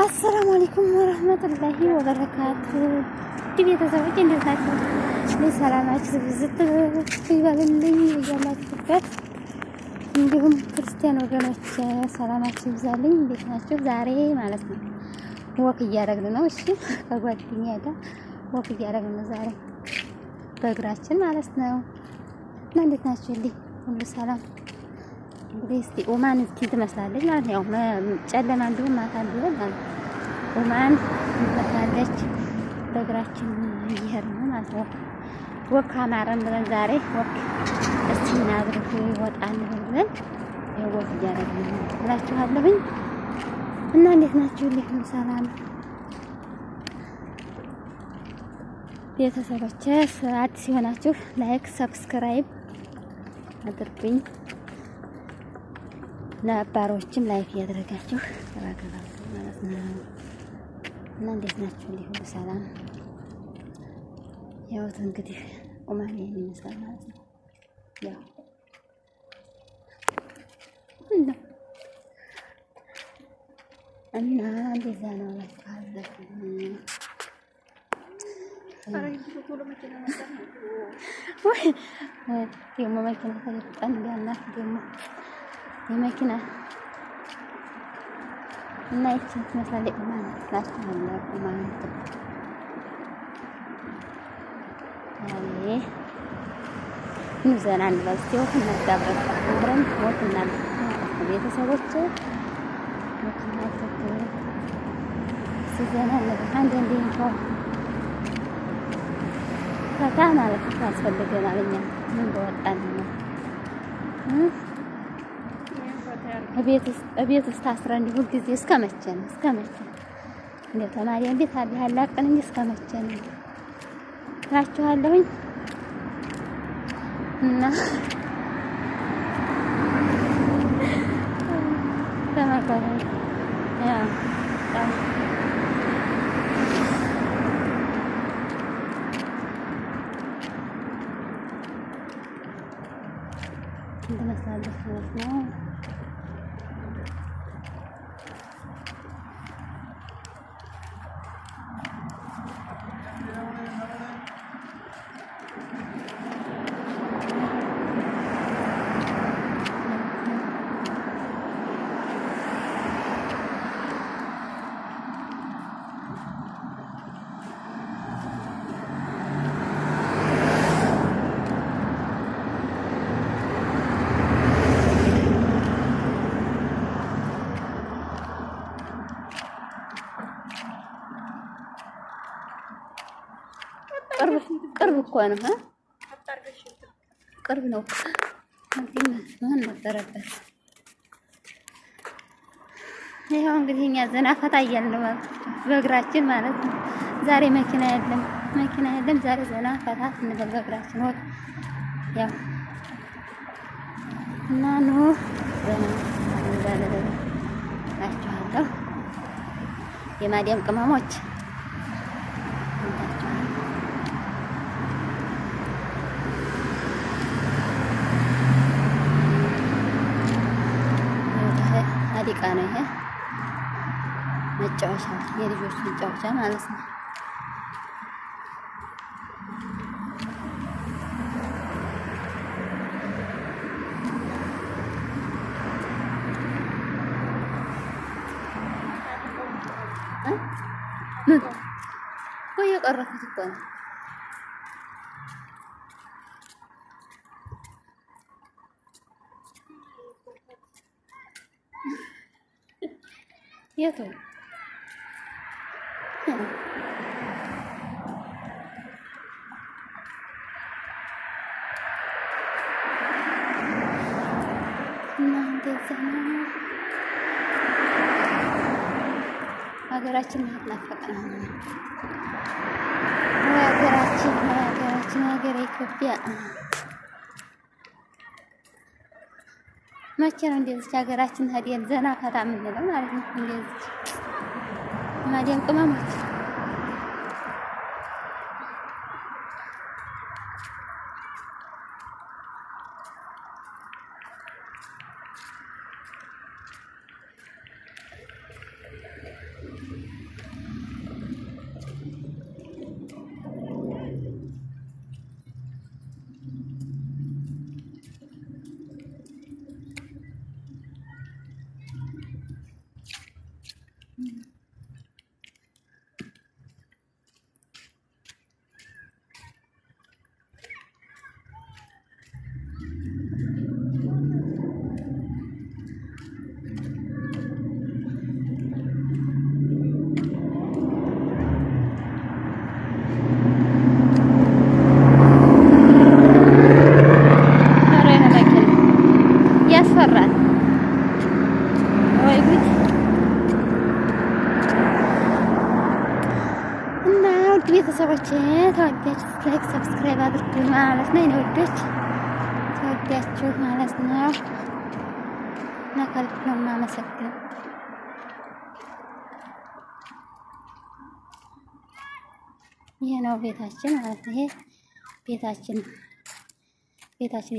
አሰላሙ አለይኩም ወራህመቱላሂ ወበረካቱ። ቤተሰቦች እንዴት ናችሁ? ሰላማችሁ ብዝት ይበልልኝ እያላችሁበት፣ እንዲሁም ክርስቲያን ወገኖች ሰላማችሁ ይብዛልኝ። እንዴት ናችሁ? ዛሬ ማለት ነው ወክ እያደረግን ነው። እሺ ከጓደኛዬ ጋር ወክ እያደረግን ነው ዛሬ በእግራችን ማለት ነው። እና እንዴት ናችሁልኝ? ሁሉ ሰላም? እንግዲህ እስቲ ኦማን እስኪ ትመስላለች ማለት ነው። ጨለማ እንዲሁም ማታ እንዲሆን ማለት ኦማን ትመስላለች። በእግራችን እየሄድን ነው ማለት ነው። ወክ አማረን ብለን ዛሬ ወክ እስቲ እናድርግ ወጣ እንበል ብለን ወክ እያደረግን ነው እላችኋለሁኝ። እና እንዴት ናችሁልኝ? ሁሉ ሰላም ቤተሰቦቼ? አዲስ የሆናችሁ ላይክ ሰብስክራይብ አድርጉኝ። ነባሮችም ላይክ እያደረጋችሁ ተባከባሉ ማለት ነው። እና እንዴት ናችሁ? ሁሉ ሰላም? ያው እንግዲህ ኦማን ይመስላል ማለት ነው። ያው እና እንደዛ ነው ማለት ደግሞ መኪና ተለጣን እንዲያናት ደግሞ የመኪና እና ይቺ ትመስላለች ማለት ናችሁ ማለት ነው። አይ ንዘና እንበል እስኪ ወክ እናጋብረን አብረን ወክ እናድርግ ቤተሰቦች። ወክ እናድርግ ሲዘና እንበል አንዳንዴ እንኳን ፈታ ማለት ያስፈልገናል። እኛ ምን በወጣን ነው ቤት ውስጥ አስረን እንዲሁ ጊዜ እስከ መቼ ነው? እስከ መቼ እንደው ተማሪያን ቤት አለ ያላቀን እንጂ እስከ መቼ ነው እላችኋለሁኝ። እና ተመከረ ያ እንደመስላለች ማለት ነው። ቅርብ እኮ ነው። ቅርብ ነው። ምን ነበረበት? ይኸው እንግዲህ እኛ ዘና ፈታ እያልን ነው በእግራችን ማለት ነው። ዛሬ መኪና የለም። ዛሬ ዘና ፈታ እንበል በእግራችን ወጥ ያው እና ነው ዘና እንበል እላችኋለሁ የማዲያም ቅመሞች። ዲቃ ነው ይሄ መጫወቻ፣ የልጆች መጫወቻ ማለት ነው። ወይ የቀረኩት እኮ ነው። የቱ ሀገራችን ናፈቀን። ሀገር ኢትዮጵያ መቼ ነው እንደዚህ ሀገራችን ሄደን ዘና ፈታ የምንለው ማለት ነው? እንደዚህ ማዲያም ቅመሞች ያስፈራል ወይ ጉድ! እና ውድ ቤተሰቦቼ ተወዳችሁ ላይክ ሰብስክራይብ አድርጉ ማለት ነው። እኔ ወዶች ተወዳችሁ ማለት ነው እና ከልብ ነው የማመሰግነው። ይሄ ነው ቤታችን ማለት ነው። ይሄ ቤታችን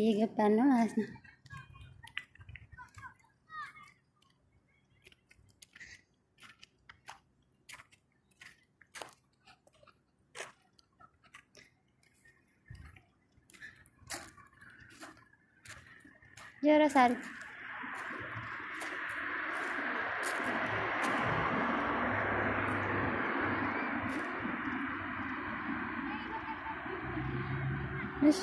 እየገባን ነው ማለት ነው። ጀረሳል እሺ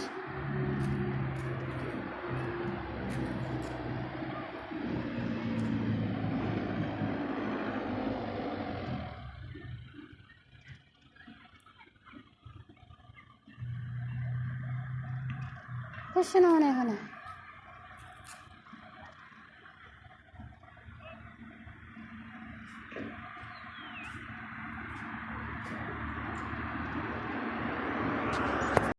እሺ ነው ሆነ